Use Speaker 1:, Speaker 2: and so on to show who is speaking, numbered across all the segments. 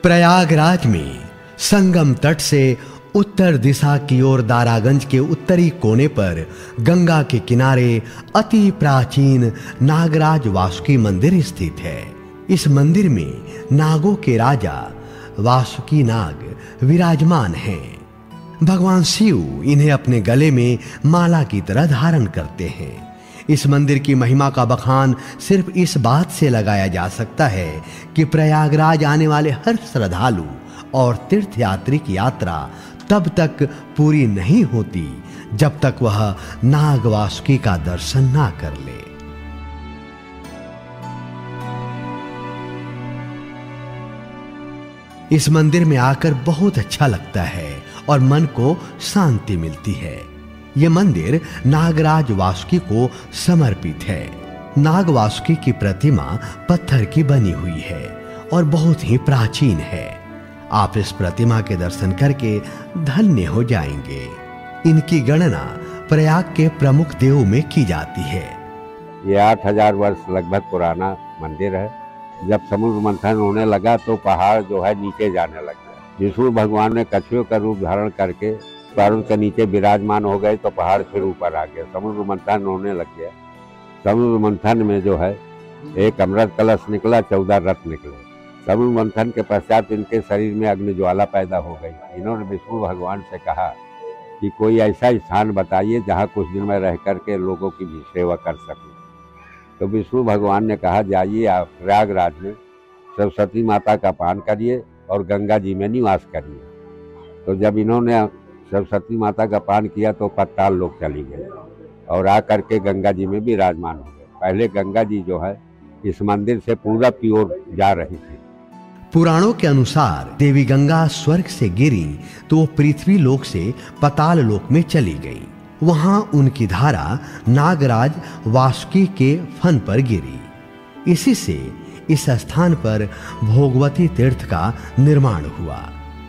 Speaker 1: प्रयागराज में संगम तट से उत्तर दिशा की ओर दारागंज के उत्तरी कोने पर गंगा के किनारे अति प्राचीन नागराज वासुकी मंदिर स्थित है। इस मंदिर में नागों के राजा वासुकी नाग विराजमान हैं। भगवान शिव इन्हें अपने गले में माला की तरह धारण करते हैं। इस मंदिर की महिमा का बखान सिर्फ इस बात से लगाया जा सकता है कि प्रयागराज आने वाले हर श्रद्धालु और तीर्थयात्री की यात्रा तब तक पूरी नहीं होती जब तक वह नाग वासुकी का दर्शन ना कर ले। इस मंदिर में आकर बहुत अच्छा लगता है और मन को शांति मिलती है। यह मंदिर नागराज वासुकी को समर्पित है। नाग वासुकी की प्रतिमा पत्थर की बनी हुई है और बहुत ही प्राचीन है। आप इस प्रतिमा के दर्शन करके धन्य हो जाएंगे। इनकी गणना प्रयाग के प्रमुख देव में की जाती है।
Speaker 2: ये 8000 वर्ष लगभग पुराना मंदिर है। जब समुद्र मंथन होने लगा तो पहाड़ जो है नीचे जाने लग गया। विष्णु भगवान ने कछुए का रूप धारण करके पर्वत के नीचे विराजमान हो गए तो पहाड़ फिर ऊपर आ गया। समुद्र मंथन होने लग गया। समुद्र मंथन में जो है एक अमृत कलश निकला, 14 रथ निकले। समुद्र मंथन के पश्चात इनके शरीर में अग्नि ज्वाला पैदा हो गई। इन्होंने विष्णु भगवान से कहा कि कोई ऐसा स्थान बताइए जहाँ कुछ दिन में रह करके लोगों की भी सेवा कर सकूं। तो विष्णु भगवान ने कहा जाइए आप प्रयागराज में सरस्वती माता का पान करिए और गंगा जी में निवास करिए। तो जब इन्होंने सरस्वती माता का पान किया तो पताल लोक चली गए और आकर के गंगा जी में विराजमान हो गए। पहले गंगा जी जो है इस मंदिर से पूरब की ओर जा रही थी।
Speaker 1: पुराणों के अनुसार देवी गंगा स्वर्ग से गिरी तो वो पृथ्वी लोक से पताल लोक में चली गई। वहां उनकी धारा नागराज वासुकी के फन पर गिरी। इसी से इस स्थान पर भोगवती तीर्थ का निर्माण हुआ।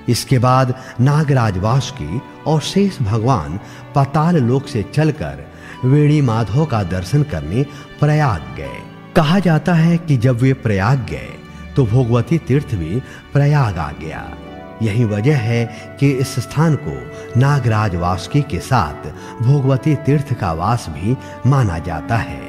Speaker 1: इसके बाद नागराज वासुकी और शेष भगवान पाताल लोक से चलकर वेणी माधव का दर्शन करने प्रयाग गए। कहा जाता है कि जब वे प्रयाग गए तो भोगवती तीर्थ भी प्रयाग आ गया। यही वजह है कि इस स्थान को नागराज वासुकी के साथ भोगवती तीर्थ का वास भी माना जाता है।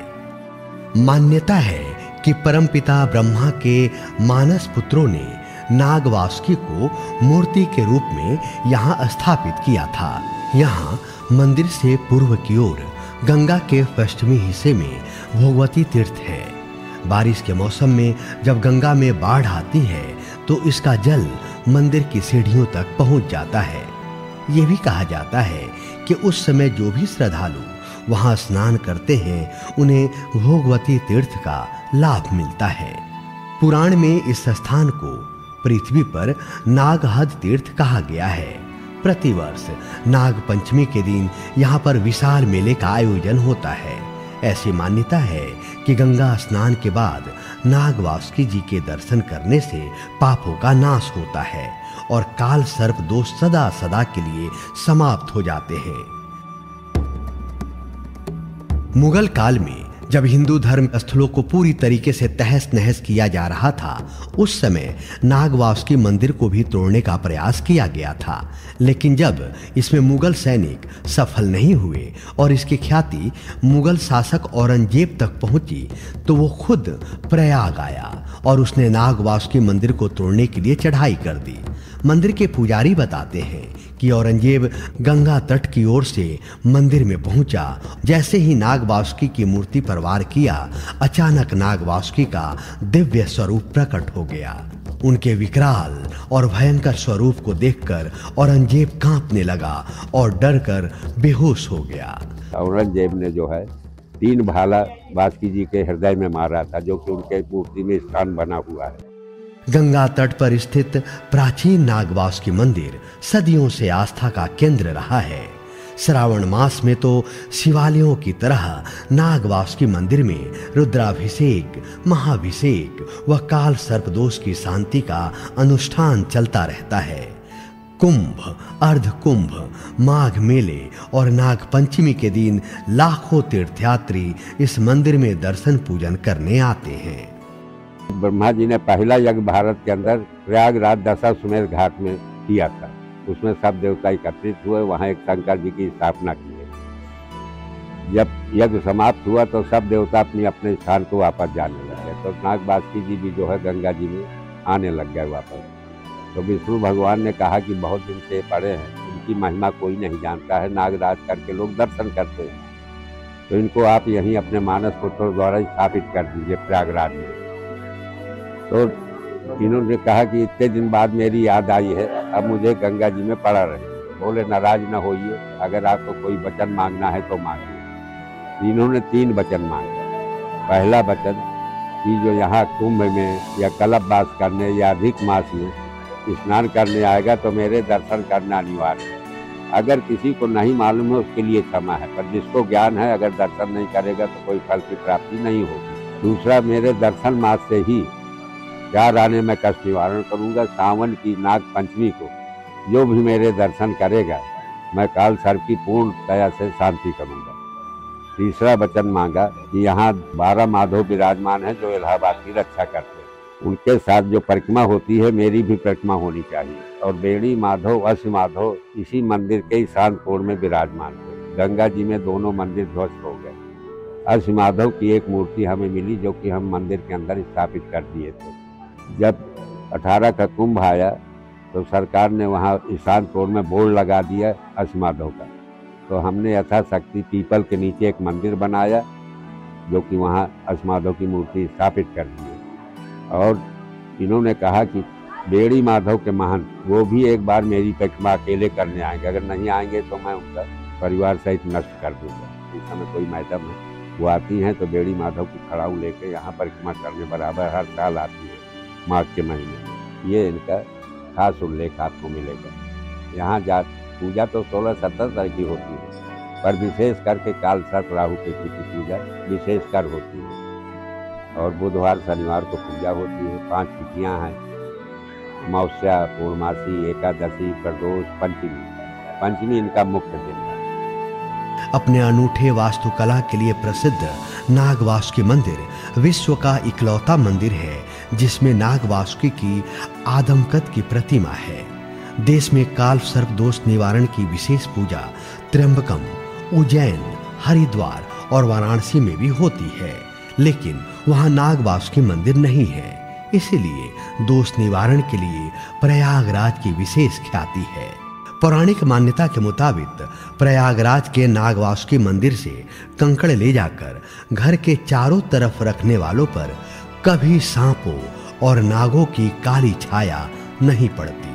Speaker 1: मान्यता है कि परमपिता ब्रह्मा के मानस पुत्रों ने नाग वासुकी को मूर्ति के रूप में यहाँ स्थापित किया था। यहाँ मंदिर से पूर्व की ओर गंगा के पश्चिमी हिस्से में भोगवती तीर्थ है। बारिश के मौसम में जब गंगा में बाढ़ आती है तो इसका जल मंदिर की सीढ़ियों तक पहुंच जाता है। यह भी कहा जाता है कि उस समय जो भी श्रद्धालु वहां स्नान करते हैं उन्हें भोगवती तीर्थ का लाभ मिलता है। पुराण में इस स्थान को पृथ्वी पर नागहद तीर्थ कहा गया है। प्रतिवर्ष नाग पंचमी के दिन यहाँ पर विशाल मेले का आयोजन होता है। ऐसी मान्यता है कि गंगा स्नान के बाद नाग वासुकी जी के दर्शन करने से पापों का नाश होता है और काल सर्प दोष सदा सदा के लिए समाप्त हो जाते हैं। मुगल काल में जब हिंदू धर्म स्थलों को पूरी तरीके से तहस नहस किया जा रहा था उस समय नाग वासुकी मंदिर को भी तोड़ने का प्रयास किया गया था। लेकिन जब इसमें मुगल सैनिक सफल नहीं हुए और इसकी ख्याति मुगल शासक औरंगजेब तक पहुंची तो वो खुद प्रयाग आया और उसने नाग वासुकी मंदिर को तोड़ने के लिए चढ़ाई कर दी। मंदिर के पुजारी बताते हैं कि औरंगजेब गंगा तट की ओर से मंदिर में पहुंचा। जैसे ही नाग वासुकी की मूर्ति पर वार किया अचानक नाग वासुकी का दिव्य स्वरूप प्रकट हो गया। उनके विकराल और भयंकर स्वरूप को देखकर औरंगजेब कांपने लगा और डर कर बेहोश हो गया।
Speaker 2: औरंगजेब ने जो है 3 भाला वासुकी जी के हृदय में मारा था जो कि उनके मूर्ति में स्थान बना हुआ है।
Speaker 1: गंगा तट पर स्थित प्राचीन नाग वासुकी मंदिर सदियों से आस्था का केंद्र रहा है। श्रावण मास में तो शिवालयों की तरह नाग वासुकी मंदिर में रुद्राभिषेक, महाभिषेक व काल सर्प दोष की शांति का अनुष्ठान चलता रहता है। कुंभ, अर्ध कुंभ, माघ मेले और नाग पंचमी के दिन लाखों तीर्थयात्री इस मंदिर में दर्शन पूजन करने आते हैं।
Speaker 2: ब्रह्मा जी ने पहला यज्ञ भारत के अंदर प्रयागराज दशाश्वमेध घाट में किया था। उसमें सब देवता एकत्रित हुए, वहाँ एक शंकर जी की स्थापना की है। जब यज्ञ समाप्त हुआ तो सब देवता अपने अपने स्थान को वापस जाने लगे, तो नागवासुकी जी भी जो है गंगा जी में आने लग गए वापस। तो विष्णु भगवान ने कहा कि बहुत दिन से पड़े हैं, इनकी महिमा कोई नहीं जानता है, नागराज करके लोग दर्शन करते हैं, तो इनको आप यहीं अपने मानस पुत्रों द्वारा स्थापित कर दीजिए प्रयागराज में। तो इन्होंने कहा कि इतने दिन बाद मेरी याद आई है, अब मुझे गंगा जी में पड़ा रहे। बोले नाराज न होइए, अगर आपको कोई वचन मांगना है तो मांगिए। इन्होंने 3 वचन मांगे। पहला वचन कि जो यहाँ कुंभ में या कलशवास करने या अधिक मास में स्नान करने आएगा तो मेरे दर्शन करना अनिवार्य है। अगर किसी को नहीं मालूम है उसके लिए क्षमा है, पर जिसको ज्ञान है अगर दर्शन नहीं करेगा तो कोई फल की प्राप्ति नहीं होगी। दूसरा, मेरे दर्शन मास से ही 4 आने में कष्ट निवारण करूँगा। सावन की नाग पंचमी को जो भी मेरे दर्शन करेगा मैं काल सर्प की पूर्ण दया से शांति करूँगा। तीसरा वचन मांगा कि यहाँ 12 माधव विराजमान हैं जो इलाहाबाद की रक्षा करते हैं, उनके साथ जो परिक्रमा होती है मेरी भी परिक्रमा होनी चाहिए। और बेड़ी माधव अश्व माधव इसी मंदिर के ईशान कोण में विराजमान थे। गंगा जी में दोनों मंदिर ध्वस्त हो गए। अश्व माधव की एक मूर्ति हमें मिली जो कि हम मंदिर के अंदर स्थापित कर दिए थे। जब 18 का कुंभ आया तो सरकार ने वहाँ ईशान कोण में बोर्ड लगा दिया अश्व माधव का, तो हमने यथाशक्ति पीपल के नीचे एक मंदिर बनाया जो कि वहाँ अश्व माधव की मूर्ति स्थापित कर दी। और इन्होंने कहा कि बेड़ी माधव के महंत वो भी एक बार मेरी परिक्रमा अकेले करने आएंगे, अगर नहीं आएंगे तो मैं उनका परिवार सहित नष्ट कर दूंगा। इस समय कोई मैडम है, वो आती हैं तो बेड़ी माधव की खड़ाऊ लेके यहाँ परिक्रमा करने बराबर हर साल आती है माघ के महीने में। ये इनका खास उल्लेख आपको मिलेगा। यहाँ पूजा तो 16-17 तरह की होती है, पर विशेष करके काल सर्प राहु की पूजा विशेषकर होती है। और बुधवार शनिवार को पूजा होती है। 5 तिथियाँ हैं, अमावस्या, पूर्णमासी, एकादशी, प्रदोष, पंचमी। पंचमी इनका मुख्य दिन है।
Speaker 1: अपने अनूठे वास्तुकला के लिए प्रसिद्ध नागवासुकी मंदिर विश्व का इकलौता मंदिर है जिसमें नागवासुकी की आदमकद की प्रतिमा है। देश में काल सर्प दोष निवारण की विशेष पूजा त्र्यंबकम, उज्जैन, हरिद्वार और वाराणसी में भी होती है, लेकिन वहां नागवासुकी मंदिर नहीं है। इसीलिए दोष निवारण के लिए प्रयागराज की विशेष ख्याति है। पौराणिक मान्यता के मुताबिक प्रयागराज के नागवासुकी मंदिर से कंकड़ ले जाकर घर के चारों तरफ रखने वालों पर कभी सांपों और नागों की काली छाया नहीं पड़ती।